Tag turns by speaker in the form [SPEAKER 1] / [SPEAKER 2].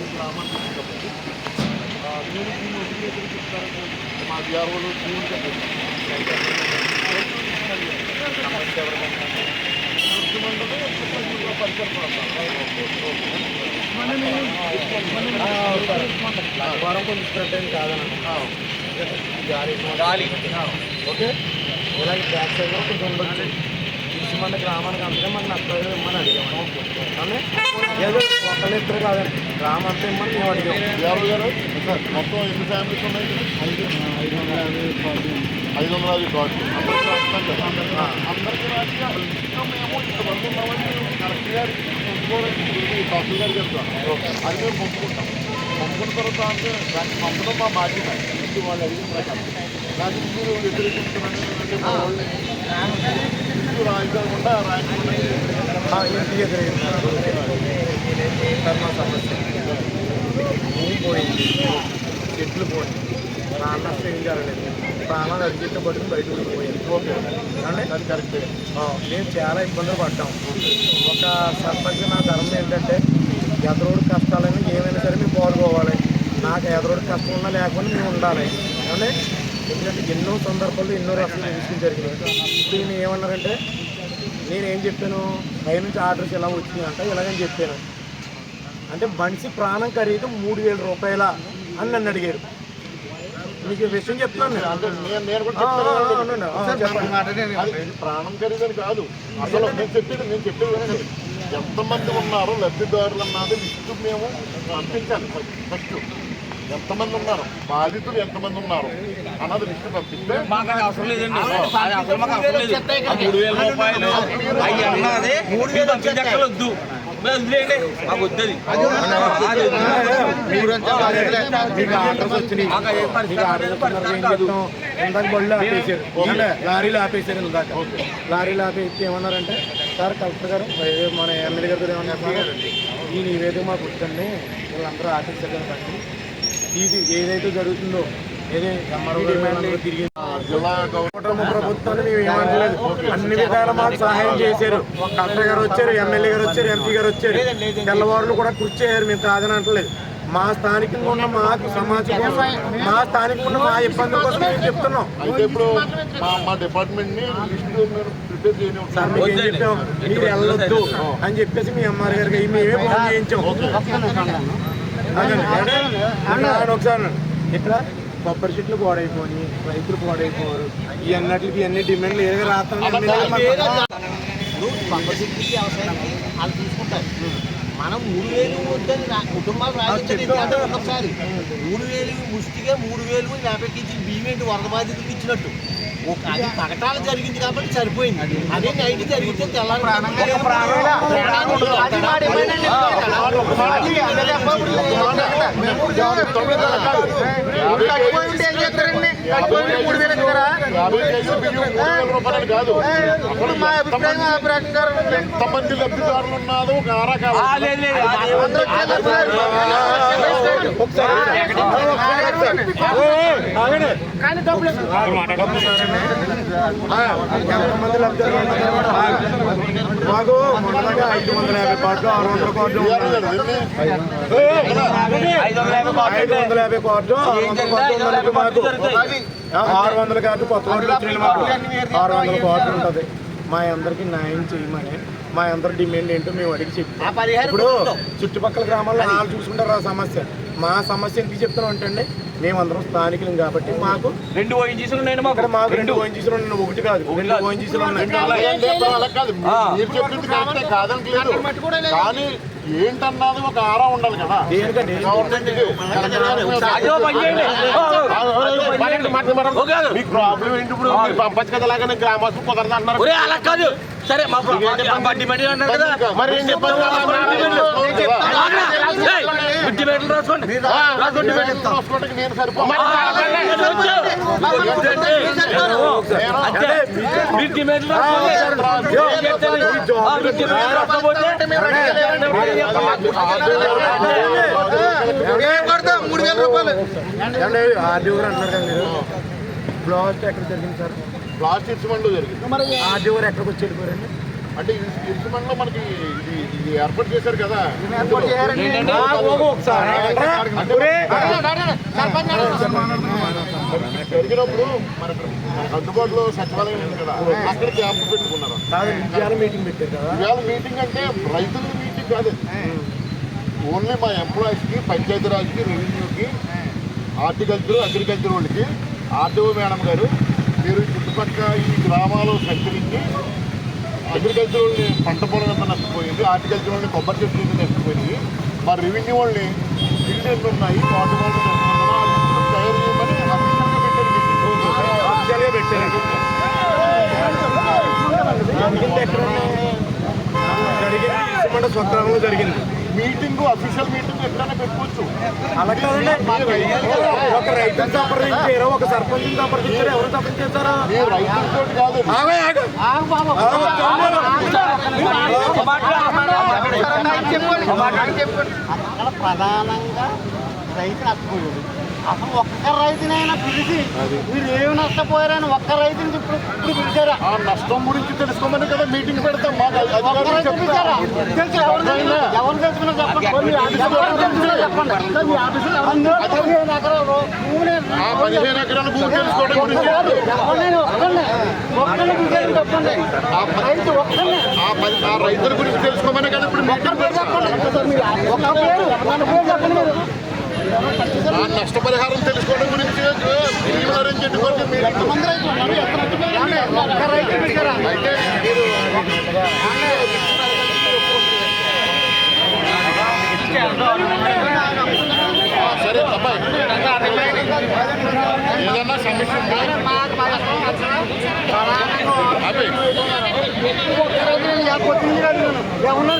[SPEAKER 1] గ్రామానికి వచ్చినప్పుడు నేను దీన్ని వదిలేసి చెప్తారని మా వ్యాపారులు
[SPEAKER 2] వారం కొంచెం స్ప్రెడ్ అయింది కాదన్న గాలి ఓకే ఇలాగే బ్యాక్ సైడ్ కూడా కొంచెం ఉండొచ్చు మన గ్రామానికి అంతే మన నష్టం ఇమ్మని అడిగాము కానీ ఏదో ఒకళ్ళు ఇద్దరు కాదండి గ్రామం అంతా ఇమ్మని మేము అడిగాము
[SPEAKER 1] వ్యాపారు గారు మొత్తం ఎన్ని ఫ్యామిలీస్ ఉన్నాయి 550 కార్డులు అందరికీ రాసి మేము ఇంతమంది ఉన్నామని కరెక్ట్గా తహసీల్ గారికి చెప్తాం అది మేము పంపుకుంటాం పంపుకున్న తర్వాత అంటే దాన్ని పంపడం మా బాధ్యత ఇంటి వాళ్ళు అడిగిన ప్రకారం దాన్ని మీరు వ్యతిరేకిస్తున్నారంటే రాయకుండా
[SPEAKER 2] ఇంటి ఎదురైన సమస్య భూమి పోయింది చెట్లు పోయింది నాన్న ఏం జరగలేదు ప్రాణాలు అడిగితే పట్టుకుని బయటకు పోయింది ఓకే అంటే అది కరెక్ట్ మేము చాలా ఇబ్బందులు పడ్డాం ఒక సర్పంచ్ నా ధర్మం ఏంటంటే ఎదరోడు కష్టాలని ఏమైనా సరే మేము పాల్గొవాలి నాకు ఎదరోడు కష్టం ఉన్నా లేకుండా మేము ఉండాలి అంటే ఎందుకంటే ఎన్నో సందర్భాల్లో ఎన్నో రకాల విషయం జరిగినాయి ఇప్పుడు నేను ఏమన్నారంటే నేనేం చెప్పాను పైనుంచి ఆర్డర్స్ ఎలా వచ్చినాయి అంటే ఇలాగని చెప్పాను అంటే మనిషి ప్రాణం ఖరీదు 3000 రూపాయల అని నన్ను అడిగారు మీకు విషయం చెప్తున్నాను
[SPEAKER 1] ప్రాణం ఖరీదని కాదు అసలు నేను చెప్పేది ఎంతమంది ఉన్నారో లబ్ధిదారులు అన్నది లిస్టు మేము పంపించాలి ఫస్ట్ ఎంతమంది ఉన్నారు బాధితులు ఎంతమంది ఉన్నారు అన్నది లిస్టు పంపిస్తే
[SPEAKER 3] అవసరం లేదండి 3000 రూపాయలు అవి అన్నది 3000 వద్దు మాకు వద్దది
[SPEAKER 2] ఇందాక బళ్ళు ఆపేశారు లారీలు ఆపేశారు ఇందాక లారీలు ఆపేసి ఏమన్నారంటే సార్ కలెక్టర్ గారు మన ఎమ్మెల్యే గారు ఏమన్నారు ఈ నివేదిక మాకు వద్దండి వీళ్ళందరూ ఆపేశారు కదండి ఇది ఏదైతే జరుగుతుందో ప్రభుత్వాన్ని మేము ఏమనలేదు అన్ని విధాలు మాకు సహాయం చేశారు కలెక్టర్ గారు వచ్చారు ఎమ్మెల్యే గారు వచ్చారు ఎంపీ గారు వచ్చారు తెల్లవారులు కూడా కృషి చేశారు మేము కాదని అంటలేదు మా స్థానికంగా ఉన్న మాకు సమాజం మా స్థానికంగా ఉన్న మా ఇబ్బందుల కోసం మేము చెప్తున్నాం
[SPEAKER 1] అయితే ఇప్పుడు మా డిపార్ట్మెంట్ ని
[SPEAKER 2] సార్ మీకు ఏం చెప్పాం మీరు వెళ్ళొద్దు అని చెప్పేసి మీ ఎంఆర్ గారికి మేమే ఫోన్ చేయించాం ఒకసారి ఇక్కడ కొబ్బరి చెట్లు పాడైపోయి రైతులు పాడైపోరు ఈ అన్నిటికి అన్ని డిమాండ్లు ఏదో రాస్తాం
[SPEAKER 4] కొబ్బరి చెట్లకి అవసరానికి వాళ్ళు తీసుకుంటారు మనం 3000 వద్దని కుటుంబాలు రాజకీయ ఒకసారి 3000 ముష్టిగా 3000 50 కేజీలు బియ్యం ఏంటి వరద బాధితులకు ఇచ్చినట్టు అది ప్రకటన జరిగింది కాబట్టి సరిపోయింది అదే నైట్ జరిగితే తెల్లారి
[SPEAKER 1] కాదు ఎంతమంది లబ్ధిదారులు ఉన్నారో
[SPEAKER 2] ఎంతమంది లబ్ధిదారులు మాకు మొదటగా 550 కార్డులు 600 కార్డులు 550 కార్డులు 600 కార్డు కొత్త కార్డులు వచ్చినాయి మాకు 600 కార్డులు ఉంటుంది మా అందరికీ న్యాయం చేయమని మా అందరి డిమాండ్ ఏంటో మేము అడిగి చెప్తాం ఇప్పుడు చుట్టుపక్కల గ్రామాల్లో వాళ్ళు చూసుకుంటారు ఆ సమస్య మా సమస్య ఎందుకు చెప్తున్నాం అంటే మేమందరం స్థానికులం కాబట్టి మాకు
[SPEAKER 3] 2 ఓఎన్జీసీలు ఉన్నాయి మాకు
[SPEAKER 2] 2 ఓఎన్జీసీలు ఉన్నాయి ఒకటి కాదు 2 ఓఎన్జీసీలు ఉన్నాయి
[SPEAKER 1] కానీ ఏంటన్నది ఒక ఆరా ఉండాలి కదా మీకు ప్రాబ్లం ఏంటి ఇప్పుడు పంపచ్చు కదా అలాగే గ్రామస్తులు కుదరదు అన్నారు
[SPEAKER 3] అలా కాదు సరే మా మరి ఏం చెప్పాలి రాసుకోండి
[SPEAKER 1] నేను సరిపోను
[SPEAKER 2] ఆర్డీఓ గారు అన్నారు కదా మీరు బ్లాస్ట్ ఎక్కడ జరిగింది సార్
[SPEAKER 1] బ్లాస్ట్ ఇచ్చిమంలో జరిగింది
[SPEAKER 2] ఆర్డీఓ గారు ఎక్కడికి వచ్చి వెళ్ళిపోయారండి
[SPEAKER 1] అంటే ఇరుసుమండలో మనకి ఇది ఏర్పాటు చేశారు కదా జరిగినప్పుడు మనకు అందుబాటులో సచివాలయం ఉంది కదా అక్కడ క్యాంప్ పెట్టుకున్నారు.
[SPEAKER 2] మీటింగ్ పెట్టారు కదా.
[SPEAKER 1] ఇవాళ మీటింగ్ అంటే రైతుల మీటింగ్ కాదు, ఓన్లీ మా ఎంప్లాయీస్కి, పంచాయతీరాజ్కి, రెవెన్యూకి, హార్టికల్చర్, అగ్రికల్చర్ వాళ్ళకి ఆర్డీఓ మేడం గారు మీరు చుట్టుపక్కల ఈ గ్రామాలు సంచరించి అగ్రికల్చర్ వాళ్ళని పంట పొలం ఎంత నష్టపోయింది, హార్టికల్చర్ వాళ్ళని కొబ్బరి చెట్లు ఎంత నష్టపోయింది, మా రెవెన్యూ వాళ్ళని ఫీల్డ్ ఎన్ని ఉన్నాయి, వాటర్ వాళ్ళు తయారు చేయమని అఫీషియల్గా పెట్టారు.
[SPEAKER 2] స్వగ్రామంలో జరిగింది
[SPEAKER 1] మీటింగ్, అఫీషియల్ మీటింగ్ ఎక్కడైనా పెట్టుకోవచ్చు.
[SPEAKER 2] అలా కాదండి, ఒక రైతుని సంప్రదించారు, ఒక సర్పంచ్ సంప్రదించారు, ఎవరు సంప్రదించారా?
[SPEAKER 1] మీరు రైతులతో కాదు,
[SPEAKER 4] అక్కడ ప్రధానంగా రైతు నష్టపోయాడు. అసలు ఒక్క రైతునైనా పిలిచి మీరు ఏమి నష్టపోయారని ఒక్క రైతుని ఇప్పుడు పిలిచారా?
[SPEAKER 1] ఆ నష్టం గురించి తెలుసుకోమని కదా మీటింగ్ పెడతాం. మాకు
[SPEAKER 4] ఒక్క రైతు పిలిచారా? తెలుసు, ఎవరు తెలుసుకున్నా చెప్పండి. మీ ఆఫీసులో చెప్పండి. మీ ఆఫీసులో 15 ఎకరాలు భూమిని
[SPEAKER 1] 15 ఎకరాల భూమి తెలుసుకోవడం గురించి
[SPEAKER 4] చెప్పండి. రైతు ఒక్కనే
[SPEAKER 1] ఆ రైతుల గురించి తెలుసుకోమని కదా ఇప్పుడు మీటింగ్ పెడతాం.
[SPEAKER 4] ఒక్క పేరు మన పేరు చెప్పండి. మీరు
[SPEAKER 1] ఆ నష్టపరిహారం తెలుసుకోవడం గురించి చెట్టుకోండి. మీరు
[SPEAKER 4] ఎంతమంది రైతులు ఉన్నారు? ఒక్క రైతు పిలిచారా?
[SPEAKER 1] అయితే మీరు సరే అబ్బాయి, ఏదన్నా సమస్య ఉందా అబ్బాయి?
[SPEAKER 4] ఒక్క రైతు ఏమన్నా